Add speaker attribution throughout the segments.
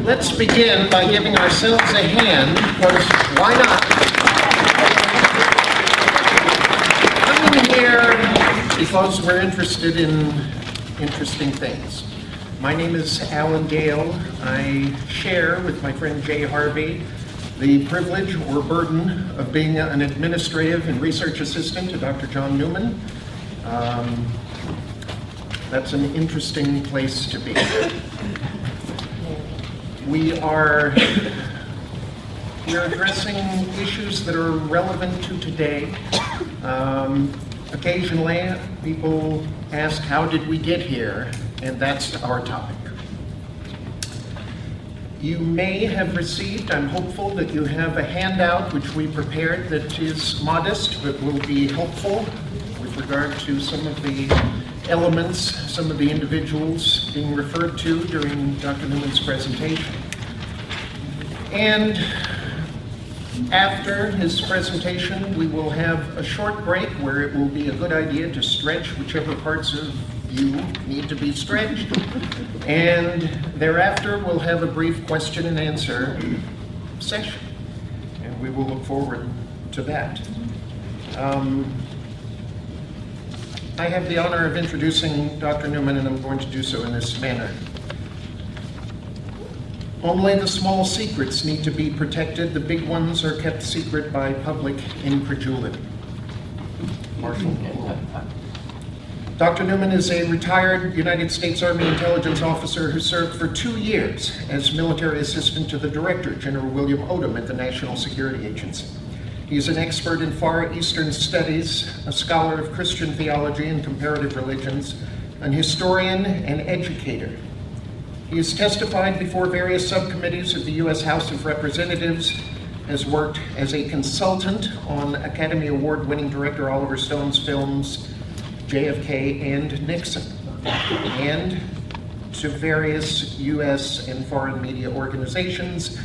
Speaker 1: Let's begin by giving ourselves a hand, because why not? Coming here because we're interested in interesting things. My name is Alan Gale. I share with my friend Jay Harvey the privilege or burden of being an administrative and research assistant to Dr. John Newman. That's an interesting place to be. We're addressing issues that are relevant to today. Occasionally, people ask, how did we get here? And that's our topic. You may have received, I'm hopeful that you have a handout which we prepared that is modest, but will be helpful with regard to some of the elements, some of the individuals being referred to during Dr. Newman's presentation. And after his presentation, we will have a short break where it will be a good idea to stretch whichever parts of you need to be stretched. And thereafter, we'll have a brief question and answer session. And we will look forward to that. I have the honor of introducing Dr. Newman, and I'm going to do so in this manner. Only the small secrets need to be protected. The big ones are kept secret by public incredulity. Marshall. Dr. Newman is a retired United States Army intelligence officer who served for 2 years as military assistant to the Director, General William Odom, at the National Security Agency. He is an expert in Far Eastern studies, a scholar of Christian theology and comparative religions, an historian and educator. He has testified before various subcommittees of the U.S. House of Representatives, has worked as a consultant on Academy Award-winning director Oliver Stone's films JFK and Nixon, and to various U.S. and foreign media organizations,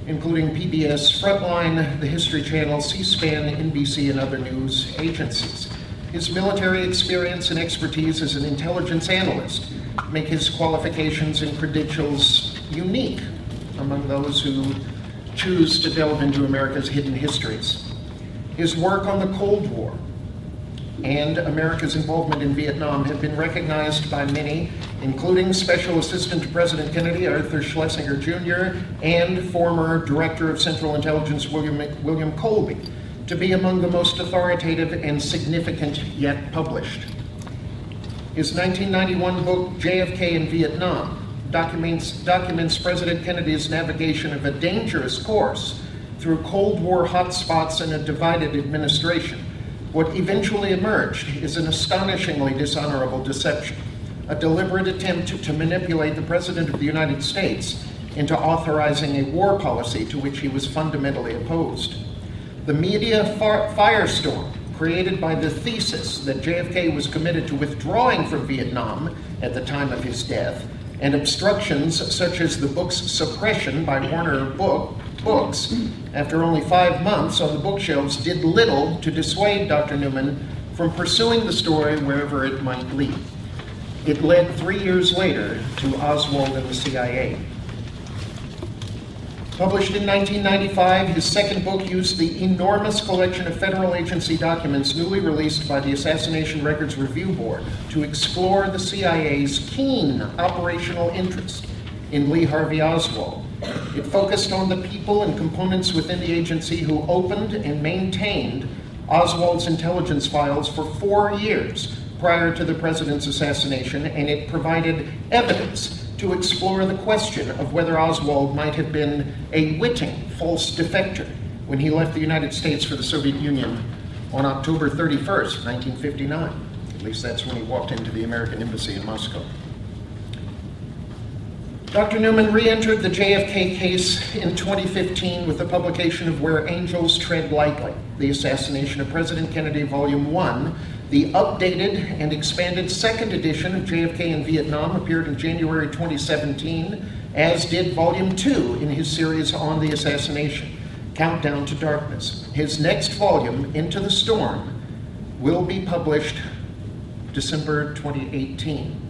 Speaker 1: including PBS Frontline, the History Channel, C-SPAN, NBC, and other news agencies. His military experience and expertise as an intelligence analyst make his qualifications and credentials unique among those who choose to delve into America's hidden histories. His work on the Cold War and America's involvement in Vietnam have been recognized by many, including Special Assistant to President Kennedy, Arthur Schlesinger Jr., and former Director of Central Intelligence, William Colby, to be among the most authoritative and significant yet published. His 1991 book, JFK in Vietnam, documents President Kennedy's navigation of a dangerous course through Cold War hotspots and a divided administration. What eventually emerged is an astonishingly dishonorable deception, a deliberate attempt to manipulate the President of the United States into authorizing a war policy to which he was fundamentally opposed. The media firestorm created by the thesis that JFK was committed to withdrawing from Vietnam at the time of his death, and obstructions such as the book's suppression by Warner Books after only 5 months on the bookshelves did little to dissuade Dr. Newman from pursuing the story wherever it might lead. It led 3 years later to Oswald and the CIA. Published in 1995, his second book used the enormous collection of federal agency documents newly released by the Assassination Records Review Board to explore the CIA's keen operational interest in Lee Harvey Oswald. It focused on the people and components within the agency who opened and maintained Oswald's intelligence files for 4 years prior to the president's assassination, and it provided evidence to explore the question of whether Oswald might have been a witting false defector when he left the United States for the Soviet Union on October 31st, 1959. At least that's when he walked into the American embassy in Moscow. Dr. Newman re-entered the JFK case in 2015 with the publication of Where Angels Tread Lightly, The Assassination of President Kennedy, Volume 1, The updated and expanded second edition of JFK in Vietnam appeared in January 2017, as did Volume 2 in his series on the assassination, Countdown to Darkness. His next volume, Into the Storm, will be published December 2018.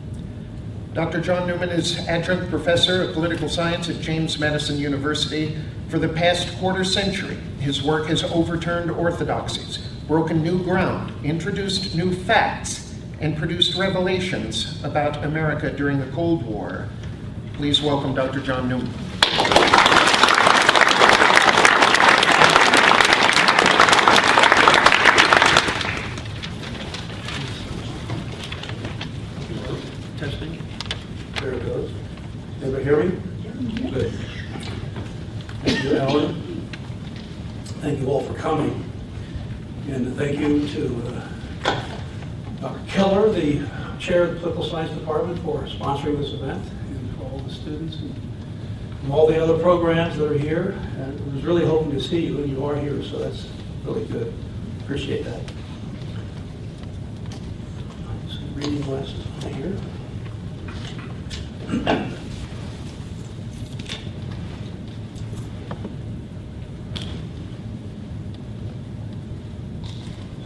Speaker 1: Dr. John Newman is adjunct professor of political science at James Madison University. For the past quarter century, his work has overturned orthodoxies, broken new ground, introduced new facts, and produced revelations about America during the Cold War. Please welcome Dr. John Newman.
Speaker 2: Testing. There it goes. Everybody hear me? Good. Thank you, Alan. Thank you all for coming. And thank you to Dr. Keller, the chair of the Political Science Department, for sponsoring this event, and for all the students and all the other programs that are here. And I was really hoping to see you, and you are here, so that's really good. Appreciate that. Some reading glasses on here.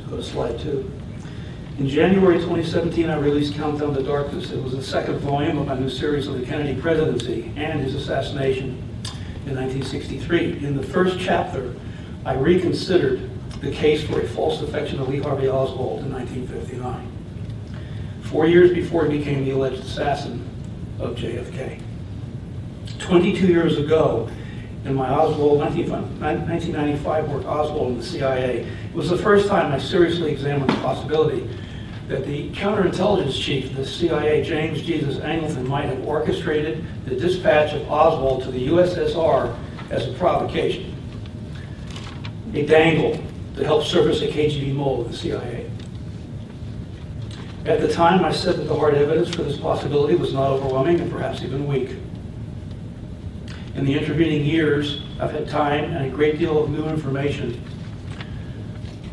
Speaker 2: Go to slide 2. In January 2017, I released Countdown to Darkness. It was the second volume of my new series on the Kennedy presidency and his assassination in 1963. In the first chapter, I reconsidered the case for a false defection of Lee Harvey Oswald in 1959, 4 years before he became the alleged assassin of JFK. 22 years ago, in my Oswald 1995 work, Oswald and the CIA, it was the first time I seriously examined the possibility that the counterintelligence chief of the CIA, James Jesus Angleton, might have orchestrated the dispatch of Oswald to the USSR as a provocation, a dangle to help surface a KGB mole of the CIA. At the time, I said that the hard evidence for this possibility was not overwhelming and perhaps even weak. In the intervening years, I've had time and a great deal of new information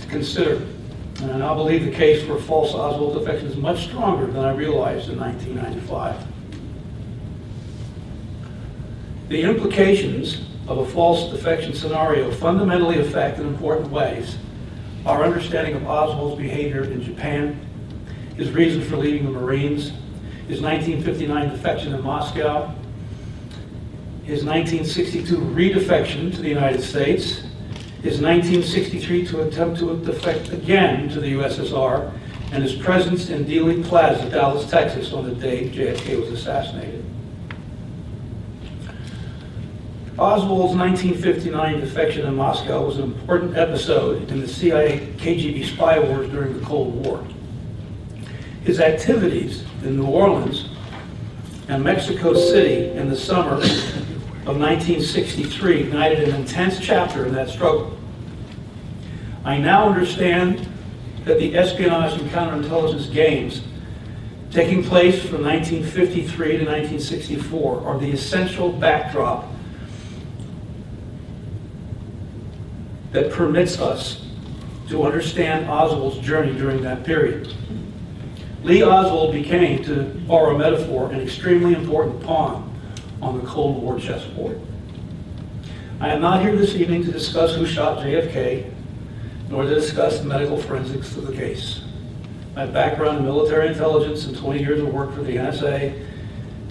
Speaker 2: to consider. And I now believe the case for false Oswald defection is much stronger than I realized in 1995. The implications of a false defection scenario fundamentally affect, in important ways, our understanding of Oswald's behavior in Japan, his reason for leaving the Marines, his 1959 defection in Moscow, his 1962 redefection to the United States, his 1963 attempt to defect again to the USSR, and his presence in Dealey Plaza, Dallas, Texas, on the day JFK was assassinated. Oswald's 1959 defection in Moscow was an important episode in the CIA KGB spy wars during the Cold War. His activities in New Orleans and Mexico City in the summer of 1963 ignited an intense chapter in that struggle. I now understand that the espionage and counterintelligence games taking place from 1953 to 1964 are the essential backdrop that permits us to understand Oswald's journey during that period. Lee Oswald became, to borrow a metaphor, an extremely important pawn on the Cold War chessboard. I am not here this evening to discuss who shot JFK, nor to discuss the medical forensics of the case. My background in military intelligence and 20 years of work for the NSA,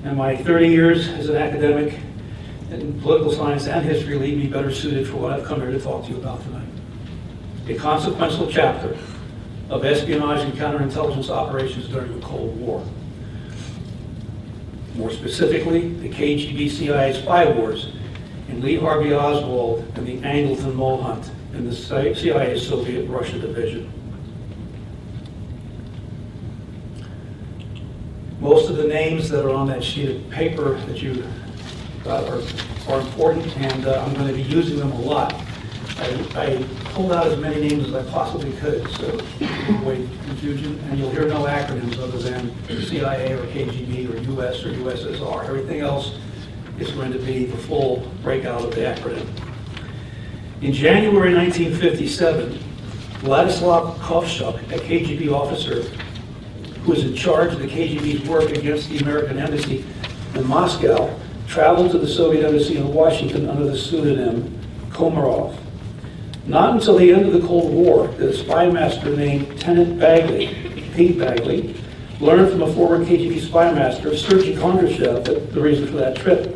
Speaker 2: and my 30 years as an academic in political science and history leave me better suited for what I've come here to talk to you about tonight. A consequential chapter of espionage and counterintelligence operations during the Cold War. More specifically, the KGB CIA spy wars in Lee Harvey Oswald and the Angleton mole hunt in the CIA Soviet-Russia division. Most of the names that are on that sheet of paper that you got are important, and I'm going to be using them a lot. I pulled out as many names as I possibly could, so avoid confusion, and you'll hear no acronyms other than CIA or KGB or US or USSR. Everything else is going to be the full breakout of the acronym. In January 1957, Vladislav Kovshuk, a KGB officer who was in charge of the KGB's work against the American embassy in Moscow, traveled to the Soviet embassy in Washington under the pseudonym Komarov. Not until the end of the Cold War did a spy master named Tenant Bagley, Pete Bagley, learned from a former KGB spy master, Sergei Kondrashev, the reason for that trip.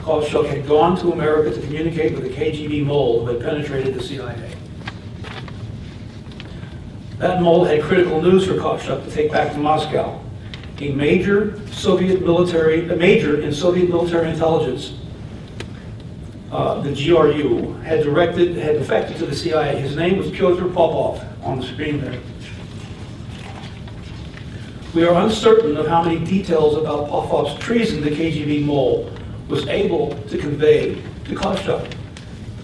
Speaker 2: Kovshuk had gone to America to communicate with the KGB Mole who had penetrated the CIA. That Mole had critical news for Kovshuk to take back to Moscow. A major in Soviet military intelligence, the GRU, had defected to the CIA. His name was Pyotr Popov, on the screen there. We are uncertain of how many details about Popov's treason the KGB Mole was able to convey to Kovshuk.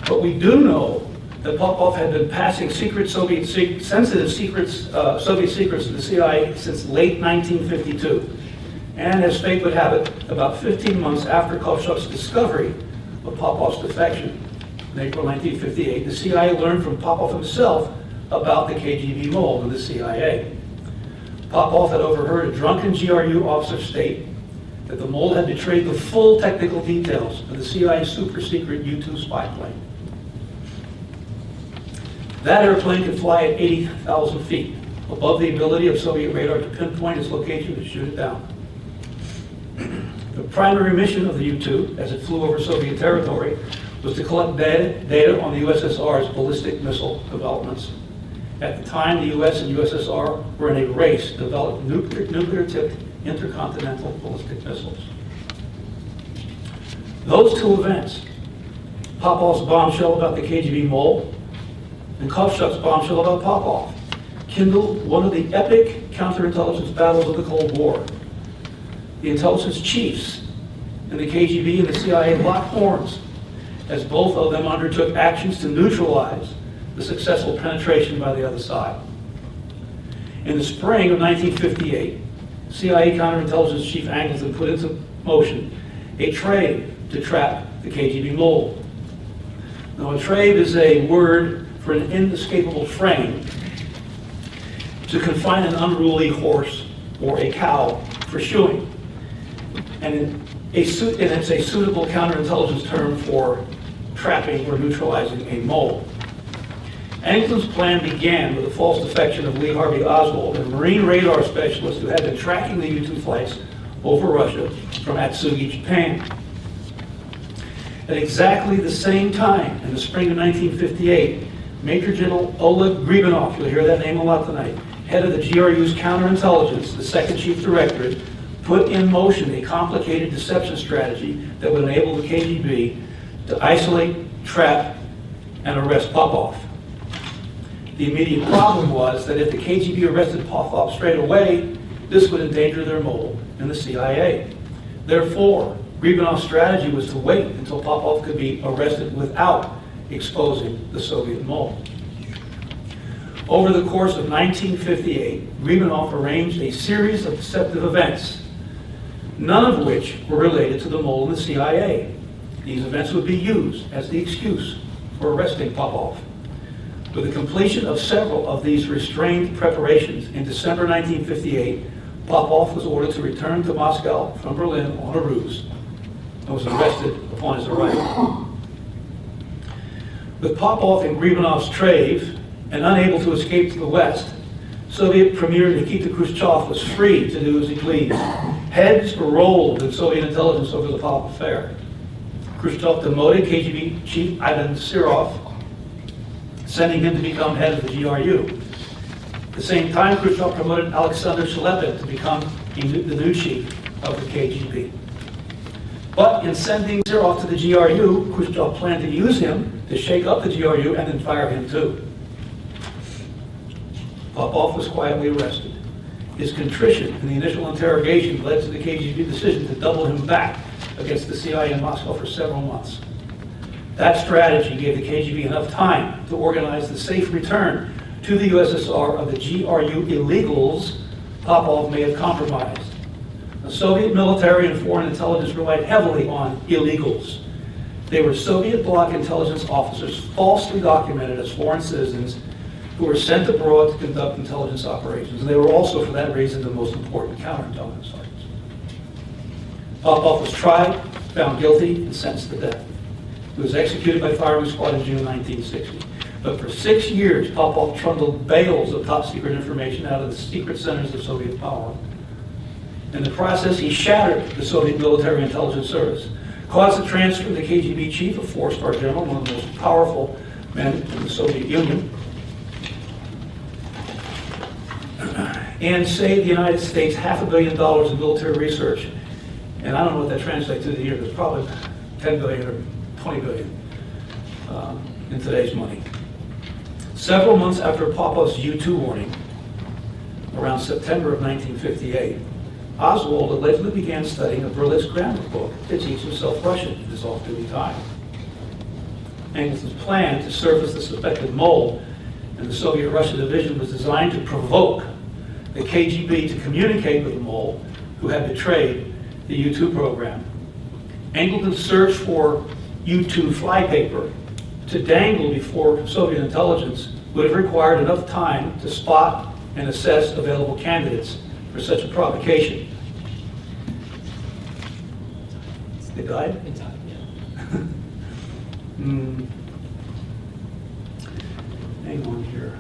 Speaker 2: But we do know that Popov had been passing sensitive Soviet secrets to the CIA since late 1952. And as fate would have it, about 15 months after Kovshuk's discovery of Popov's defection in April 1958, the CIA learned from Popov himself about the KGB Mole and the CIA. Popov had overheard a drunken GRU officer state that the Mole had betrayed the full technical details of the CIA's super-secret U-2 spy plane. That airplane could fly at 80,000 feet, above the ability of Soviet radar to pinpoint its location and shoot it down. The primary mission of the U-2, as it flew over Soviet territory, was to collect data on the USSR's ballistic missile developments. At the time, the US and USSR were in a race to develop nuclear-tipped intercontinental ballistic missiles. Those two events, Popov's bombshell about the KGB Mole and Kovshuk's bombshell about Popov, kindled one of the epic counterintelligence battles of the Cold War. The intelligence chiefs in the KGB and the CIA locked horns as both of them undertook actions to neutralize the successful penetration by the other side. In the spring of 1958, CIA counterintelligence chief Angleton put into motion a trade to trap the KGB Mole. Now, a trade is a word for an inescapable frame to confine an unruly horse or a cow for shoeing. And it's a suitable counterintelligence term for trapping or neutralizing a mole. Angleton's plan began with the false defection of Lee Harvey Oswald, a Marine radar specialist who had been tracking the U-2 flights over Russia from Atsugi, Japan. At exactly the same time, in the spring of 1958, Major General Oleg Gribanov, you'll hear that name a lot tonight, head of the GRU's counterintelligence, the second chief directorate, put in motion a complicated deception strategy that would enable the KGB to isolate, trap, and arrest Popov. The immediate problem was that if the KGB arrested Popov straight away, this would endanger their mole in the CIA. Therefore, Gribanov's strategy was to wait until Popov could be arrested without exposing the Soviet mole. Over the course of 1958, Gribanov arranged a series of deceptive events, none of which were related to the mole in the CIA. These events would be used as the excuse for arresting Popov. With the completion of several of these restrained preparations in December 1958, Popov was ordered to return to Moscow from Berlin on a ruse and was arrested upon his arrival. With Popov in Gribanov's trave and unable to escape to the West, Soviet Premier Nikita Khrushchev was free to do as he pleased. Heads were rolled in Soviet intelligence over the Popov affair. Khrushchev demoted KGB chief Ivan Serov, sending him to become head of the GRU. At the same time, Khrushchev promoted Alexander Shelepin to become the new chief of the KGB. But in sending Serov to the GRU, Khrushchev planned to use him to shake up the GRU and then fire him too. Popov was quietly arrested. His contrition in the initial interrogation led to the KGB decision to double him back against the CIA in Moscow for several months. That strategy gave the KGB enough time to organize the safe return to the USSR of the GRU illegals Popov may have compromised. The Soviet military and foreign intelligence relied heavily on illegals. They were Soviet bloc intelligence officers falsely documented as foreign citizens who were sent abroad to conduct intelligence operations. And they were also, for that reason, the most important counterintelligence sergeants. Popov was tried, found guilty, and sentenced to death. He was executed by firing squad in June 1960. But for 6 years, Popov trundled bales of top-secret information out of the secret centers of Soviet power. In the process, he shattered the Soviet military intelligence service, caused the transfer of the KGB chief, a four-star general, one of the most powerful men in the Soviet Union, and saved the United States $500 million in military research. And I don't know what that translates to the year, but it's probably 10 billion or 20 billion in today's money. Several months after Popov's U-2 warning, around September of 1958, Oswald allegedly began studying a Berlitz grammar book to teach himself Russian in his off-duty time. Angleton's plan to surface the suspected mole in the Soviet-Russian division was designed to provoke the KGB to communicate with the mole who had betrayed the U-2 program. Angleton's search for U-2 flypaper to dangle before Soviet intelligence would have required enough time to spot and assess available candidates for such a provocation. They died?
Speaker 3: They died, yeah.
Speaker 2: Hang on here.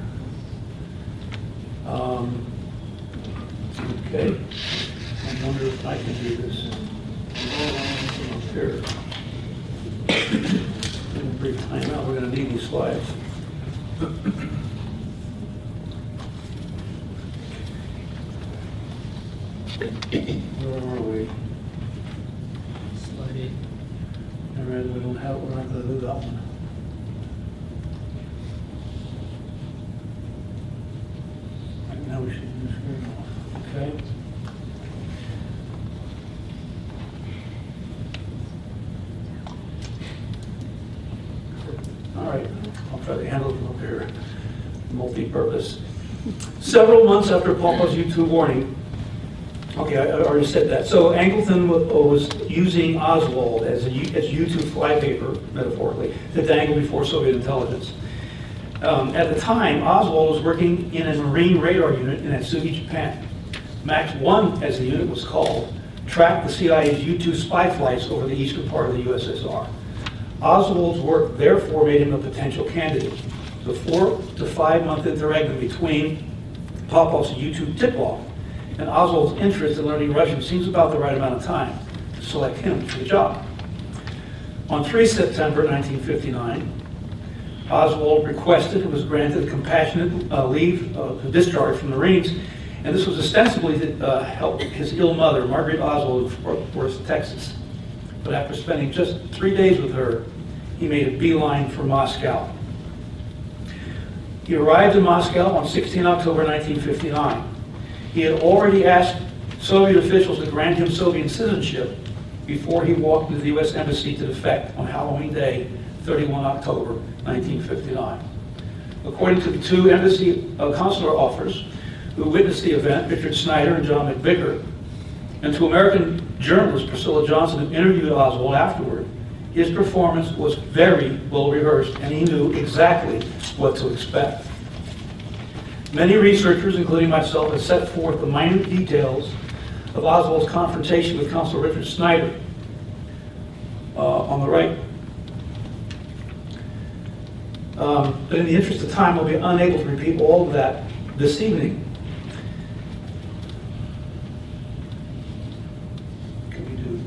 Speaker 2: Okay. I wonder if I can do this. Here. In a brief time out, we're going to need these slides. Where are we?
Speaker 3: Slide 8.
Speaker 2: I read we don't have, we're not going to do that one. Right now we should use screen off. Okay. All right, I'll try to handle it from up here. Multi-purpose. Several months after Popov's U-2 warning, okay, I already said that. So Angleton was using Oswald as U-2 flypaper, metaphorically, to dangle before Soviet intelligence. At the time, Oswald was working in a Marine radar unit in Atsugi, Japan. Max 1, as the unit was called, tracked the CIA's U-2 spy flights over the eastern part of the USSR. Oswald's work therefore made him a potential candidate. The 4 to 5 month interregnum between Popov's U-2 tip-off and Oswald's interest in learning Russian seems about the right amount of time to select him for the job. On 3 September 1959, Oswald requested and was granted compassionate leave to discharge from the Marines, and this was ostensibly to help his ill mother, Margaret Oswald, of Fort Worth, Texas. But after spending just 3 days with her, he made a beeline for Moscow. He arrived in Moscow on 16 October 1959. He had already asked Soviet officials to grant him Soviet citizenship before he walked into the U.S. Embassy to defect on Halloween Day, 31 October 1959. According to the two embassy consular officers who witnessed the event, Richard Snyder and John McVicker, and to American journalist Priscilla Johnson, who interviewed Oswald afterward, his performance was very well rehearsed and he knew exactly what to expect. Many researchers, including myself, have set forth the minute details of Oswald's confrontation with Consul Richard Snyder on the right. But in the interest of time, I'll be unable to repeat all of that this evening. Can we do?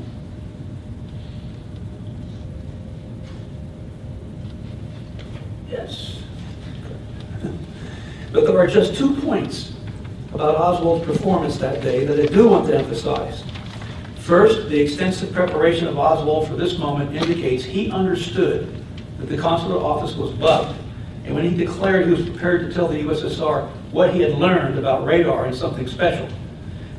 Speaker 2: Yes. But there are just 2 points about Oswald's performance that day that I do want to emphasize. First, the extensive preparation of Oswald for this moment indicates he understood that the consular office was bugged, and when he declared he was prepared to tell the USSR what he had learned about radar and something special,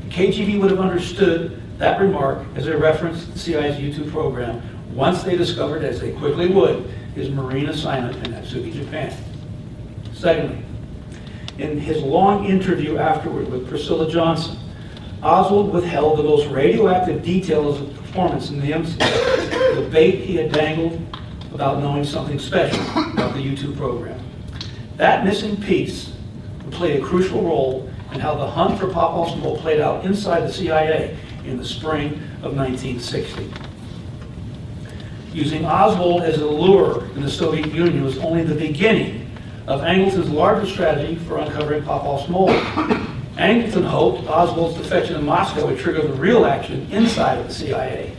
Speaker 2: the KGB would have understood that remark as a reference to the CIA's U-2 program once they discovered, as they quickly would, his Marine assignment in Atsugi, Japan. Secondly, in his long interview afterward with Priscilla Johnson, Oswald withheld the most radioactive details of performance in the incident, the bait he had dangled about knowing something special about the U-2 program. That missing piece would play a crucial role in how the hunt for Popov's Mole played out inside the CIA in the spring of 1960. Using Oswald as a lure in the Soviet Union was only the beginning of Angleton's larger strategy for uncovering Popov's Mole. Angleton hoped Oswald's defection in Moscow would trigger the real action inside of the CIA.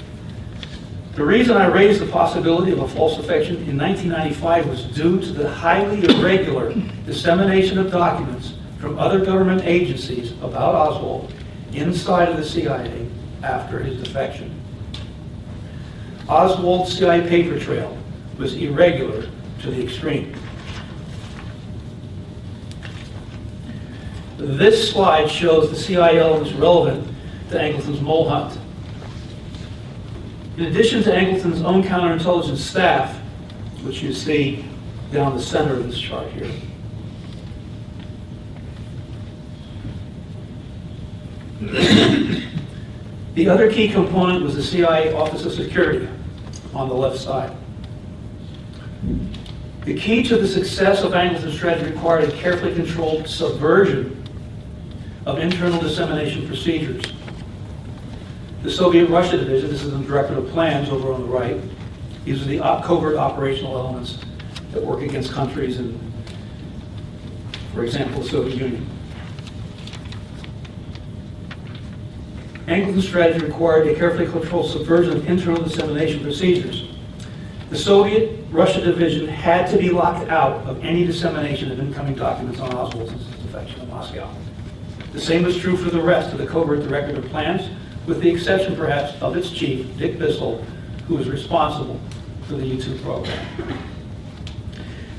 Speaker 2: The reason I raised the possibility of a false defection in 1995 was due to the highly irregular dissemination of documents from other government agencies about Oswald inside of the CIA after his defection. Oswald's CIA paper trail was irregular to the extreme. This slide shows the CIA elements relevant to Angleton's mole hunt. In addition to Angleton's own counterintelligence staff, which you see down the center of this chart here, the other key component was the CIA Office of Security on the left side. The key to the success of Angleton's strategy required a carefully controlled subversion of internal dissemination procedures. The Soviet-Russia division, this is the director of plans over on the right, these are the covert operational elements that work against countries in, for example, the Soviet Union. Angleton's strategy required a carefully controlled subversion of internal dissemination procedures. The Soviet-Russia division had to be locked out of any dissemination of incoming documents on Oswald's defection in Moscow. The same was true for the rest of the covert directorate of plans, with the exception perhaps of its chief, Dick Bissell, who was responsible for the U-2 program.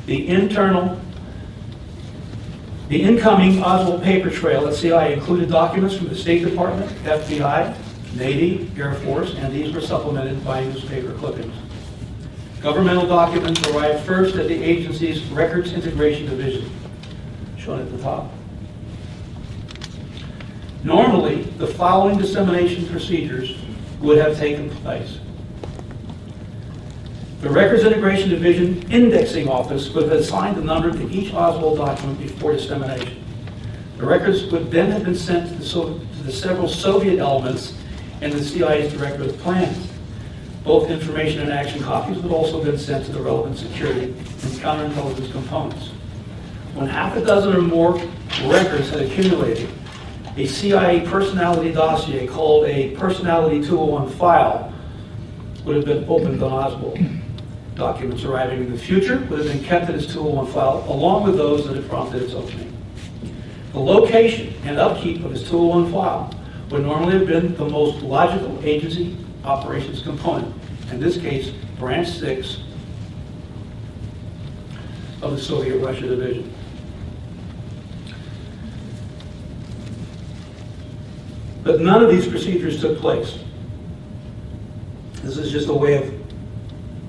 Speaker 2: The incoming Oswald paper trail at CIA included documents from the State Department, FBI, Navy, Air Force, and these were supplemented by newspaper clippings. Governmental documents arrived first at the agency's Records Integration Division, shown at the top. Normally, the following dissemination procedures would have taken place. The Records Integration Division Indexing Office would have assigned a number to each Oswald document before dissemination. The records would then have been sent to the several Soviet elements and the CIA's Director of Plans. Both information and action copies would also have been sent to the relevant security and counterintelligence components. When half a dozen or more records had accumulated, a CIA personality dossier called a Personality 201 file would have been opened on Oswald. Documents arriving in the future would have been kept in its 201 file, along with those that had prompted its opening. The location and upkeep of its 201 file would normally have been the most logical agency operations component, in this case, Branch 6 of the Soviet-Russia division. But none of these procedures took place. This is just a way of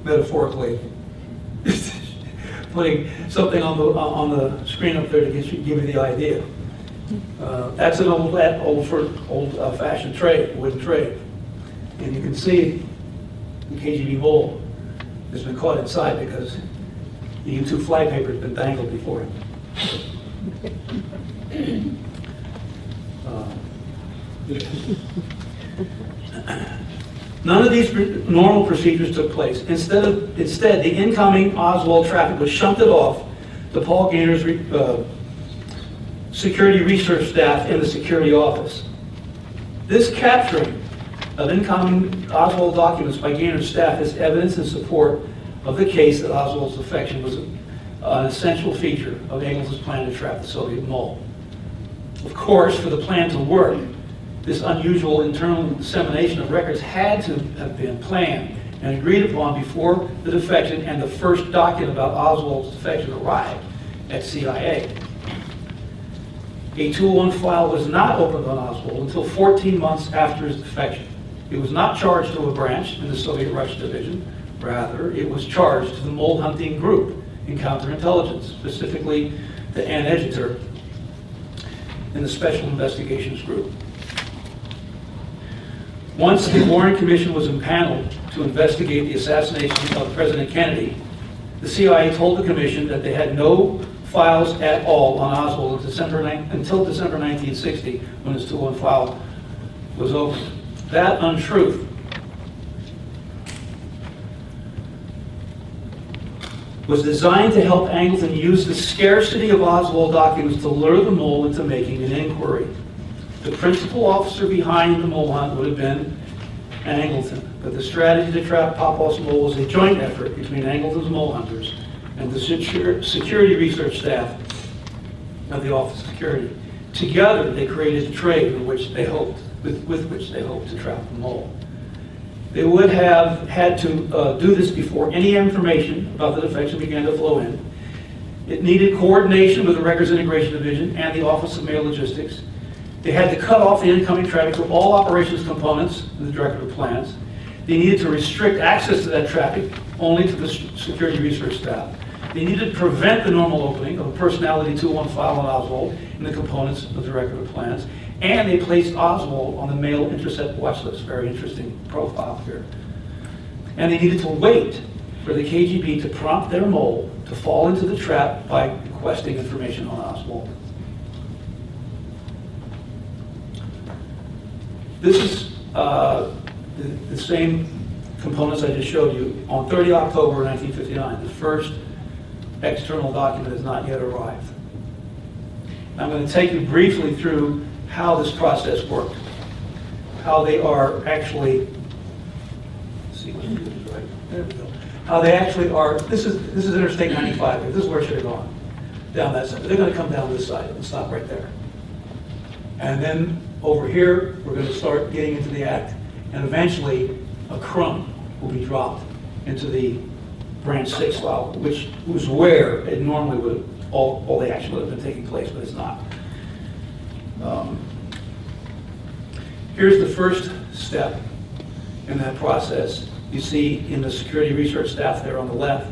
Speaker 2: metaphorically putting something on the screen up there to give you the idea. That's an old-fashioned trade, wooden trade. And you can see the KGB Mole has been caught inside because the U-2 flypaper has been dangled before him. None of these normal procedures took place. Instead, the incoming Oswald traffic was shunted off to Paul Gainer's security research staff in the security office. This capturing of incoming Oswald documents by Gainer's staff is evidence in support of the case that Oswald's defection was an essential feature of Engels' plan to trap the Soviet mole. Of course, for the plan to work, this unusual internal dissemination of records had to have been planned and agreed upon before the defection and the first document about Oswald's defection arrived at CIA. A 201 file was not opened on Oswald until 14 months after his defection. It was not charged to a branch in the Soviet-Russia division. Rather, it was charged to the mole hunting group in counterintelligence, specifically to Ann Edgeter in the Special Investigations Group. Once the Warren Commission was impaneled to investigate the assassination of President Kennedy, the CIA told the Commission that they had no files at all on Oswald until December 1960, when his 201 file was opened. That untruth was designed to help Angleton use the scarcity of Oswald documents to lure the mole into making an inquiry. The principal officer behind the mole hunt would have been Angleton, but the strategy to trap Popov's mole was a joint effort between Angleton's mole hunters and the security research staff of the Office of Security. Together, they created a trade with which they hoped to trap the mole. They would have had to do this before any information about the defection began to flow in. It needed coordination with the Records Integration Division and the Office of Mail Logistics. They had to cut off the incoming traffic from all operations components in the Director of Plans. They needed to restrict access to that traffic only to the security research staff. They needed to prevent the normal opening of a personality 201 file on Oswald in the components of the Director of Plans. And they placed Oswald on the mail intercept watch list. Very interesting profile here. And they needed to wait for the KGB to prompt their mole to fall into the trap by requesting information on Oswald. This is the same components I just showed you on 30 October 1959. The first external document has not yet arrived. I'm going to take you briefly through how this process worked, how they are actually, let's see what it is, right? There we go. How they actually are, this is Interstate 95, this is where it should have gone, down that side. They're going to come down this side and stop right there. And then over here, we're going to start getting into the act, and eventually a crumb will be dropped into the branch 6 file, which was where it normally would, all the action would have been taking place, but it's not. Here's the first step in that process. You see in the security research staff there on the left,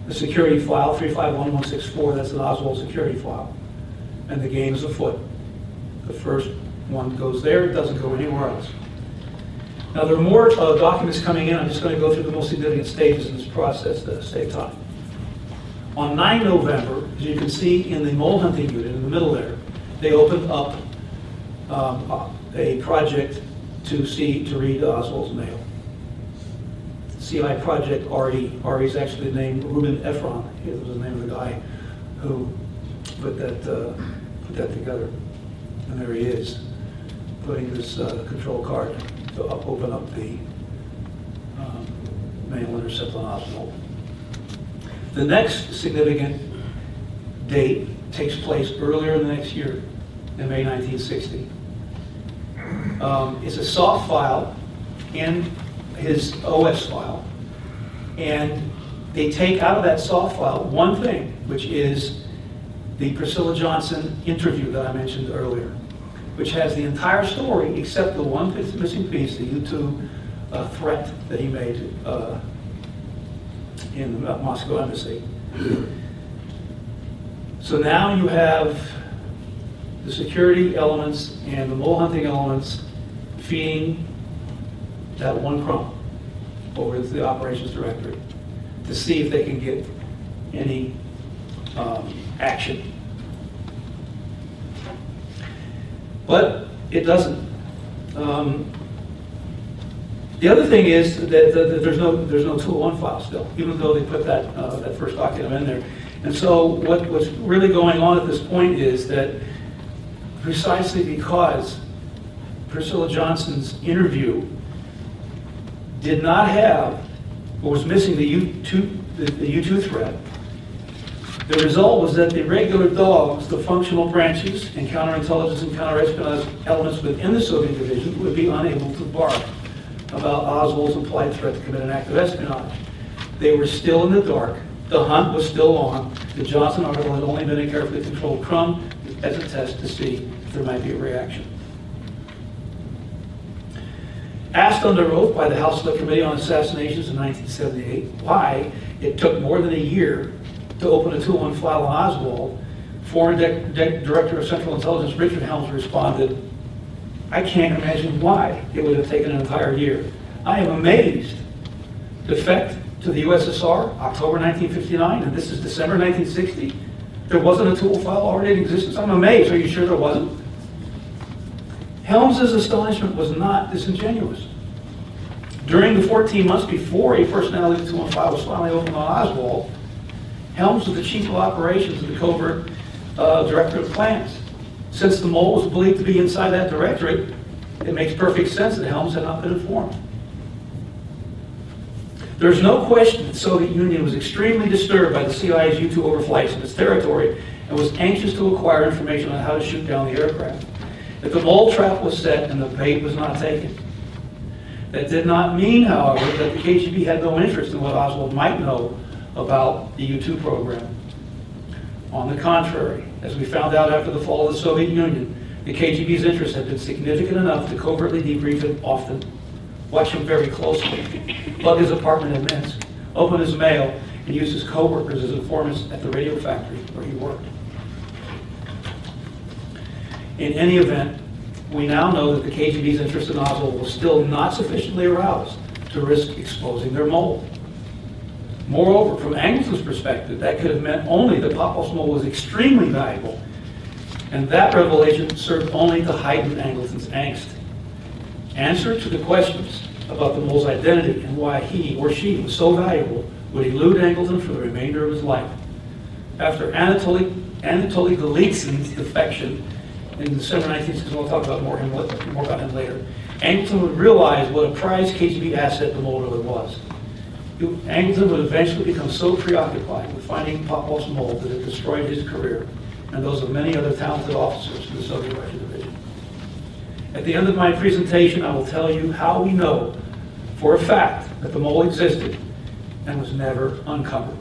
Speaker 2: the security file, 351164, that's an Oswald security file. And the game is afoot. The first one goes there, it doesn't go anywhere else. Now there are more documents coming in. I'm just going to go through the most significant stages in this process to save time. On 9 November, as you can see in the mole hunting unit in the middle there, they opened up a project to read Oswald's mail. CI Project RE. RE is actually the name Reuben Ephron. It was the name of the guy who put that together. And there he is, putting this control card to open up the mail intercept on Oswald. The next significant date takes place earlier in the next year, in May 1960. It's a soft file in his OS file, and they take out of that soft file one thing, which is the Priscilla Johnson interview that I mentioned earlier, which has the entire story except the one missing piece, the U2 threat that he made in the Moscow embassy. So now you have the security elements and the mole hunting elements feeding that one crumb over to the operations directorate to see if they can get any action. But it doesn't. The other thing is that there's no 201 file still, even though they put that first document in there. And so what's really going on at this point is that precisely because Priscilla Johnson's interview did not have, or was missing the U2 threat, the result was that the regular dogs, the functional branches, and counterintelligence and counterespionage elements within the Soviet division would be unable to bark about Oswald's implied threat to commit an act of espionage. They were still in the dark. The hunt was still on. The Johnson article had only been a carefully controlled crumb as a test to see if there might be a reaction. Asked under oath by the House Select Committee on Assassinations in 1978 why it took more than a year to open a 201 file on Oswald, Foreign Director of Central Intelligence Richard Helms responded, "I can't imagine why it would have taken an entire year. I am amazed. Defect to the USSR, October 1959, and this is December 1960. There wasn't a tool file already in existence? I'm amazed. Are you sure there wasn't? Helms's astonishment was not disingenuous. During the 14 months before a personality tool and file was finally opened on Oswald, Helms was the chief of operations of the covert director of plans. Since the mole was believed to be inside that directorate, it makes perfect sense that Helms had not been informed. There's no question that the Soviet Union was extremely disturbed by the CIA's U-2 overflights of its territory and was anxious to acquire information on how to shoot down the aircraft. That the mole trap was set and the bait was not taken. That did not mean, however, that the KGB had no interest in what Oswald might know about the U-2 program. On the contrary, as we found out after the fall of the Soviet Union, the KGB's interest had been significant enough to covertly debrief him often, watch him very closely, plug his apartment in Minsk, open his mail, and use his co-workers as informants at the radio factory where he worked. In any event, we now know that the KGB's interest in Oswald was still not sufficiently aroused to risk exposing their mole. Moreover, from Angleton's perspective, that could have meant only that Popov's mole was extremely valuable, and that revelation served only to heighten Angleton's angst. Answer to the questions about the mole's identity and why he or she was so valuable would elude Angleton for the remainder of his life. After Anatoly Golitsyn's defection in December 1960, we'll talk about more about him later, Angleton would realize what a prized KGB asset the mole really was. Angleton would eventually become so preoccupied with finding Popov's mole that it destroyed his career and those of many other talented officers in the Soviet Russian Division. At the end of my presentation, I will tell you how we know for a fact that the mole existed and was never uncovered.